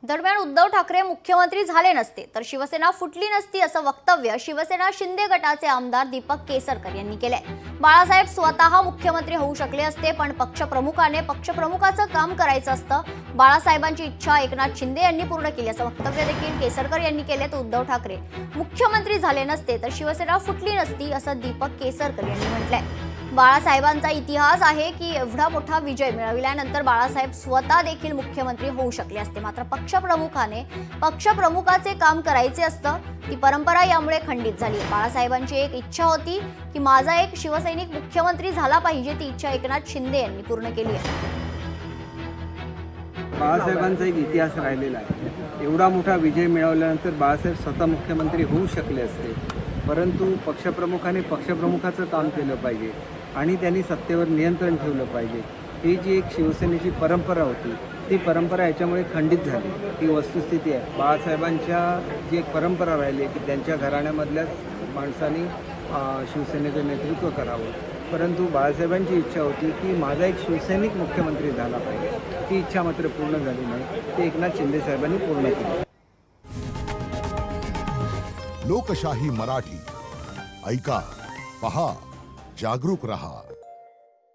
दरम्यान उद्धव ठाकरे मुख्यमंत्री झाले नसते तर शिवसेना फुटली नसती असं वक्तव्य शिवसेना शिंदे गटाचे आमदार दीपक केसरकर यांनी केलंय। बाळासाहेब स्वतः मुख्यमंत्री होऊ शकले असते, पण पक्षप्रमुखाने पक्षप्रमुखाचं काम करायचं असतं। बाळासाहेबांची इच्छा एकनाथ शिंदे यांनी पूर्ण केली असं वक्तव्य देखील केसरकर यांनी केले। तर उद्धव ठाकरे मुख्यमंत्री झाले नसते तर शिवसेना फुटली नसती असं दीपक केसरकर यांनी म्हटलंय। बाळासाहेबांचा इतिहास आहे की एवढा मोठा विजय मिळविल्यानंतर बाळासाहेब स्वतः देखील मुख्यमंत्री होऊ शकले असते, मात्र पक्षप्रमुखाने पक्षप्रमुखाचे काम करायचे असतं। ती परंपरा यामुळे खंडित झाली। बाळासाहेबांची एक इच्छा होती की माझा एक शिवसैनिक मुख्यमंत्री झाला पाहिजे, ती इच्छा एकनाथ शिंदे यांनी पूर्ण केली आहे। बाळासाहेबांचा एक इतिहास राहिलेला आहे। एवढा मोठा विजय मिळवल्यानंतर बाळासाहेब स्वतः मुख्यमंत्री होऊ शकले असते, परंतु पक्षप्रमुखाने पक्षप्रमुखाचं काम केलं पाहिजे आणि त्यांनी सत्तेवर नियंत्रण ठेवलं पाहिजे। ही जी एक शिवसेनेची परंपरा होती ती परंपरा याच्यामुळे खंडित झाली। ही वस्तुस्थिती आहे। बाळासाहेबांच्या जी एक परंपरा राहिली आहे की त्यांच्या घराण्यामधल्याच माणसांनी शिवसेनेचं नेतृत्व करावं, परंतु बाळासाहेबांची इच्छा होती की माझा एक शिवसैनिक मुख्यमंत्री झाला पाहिजे। ती इच्छा मात्र पूर्ण झाली नाही, ती एकनाथ शिंदे साहेबांनी पूर्ण केली। लोकशाही मराठी ऐका, पहा, जागरूक रहा।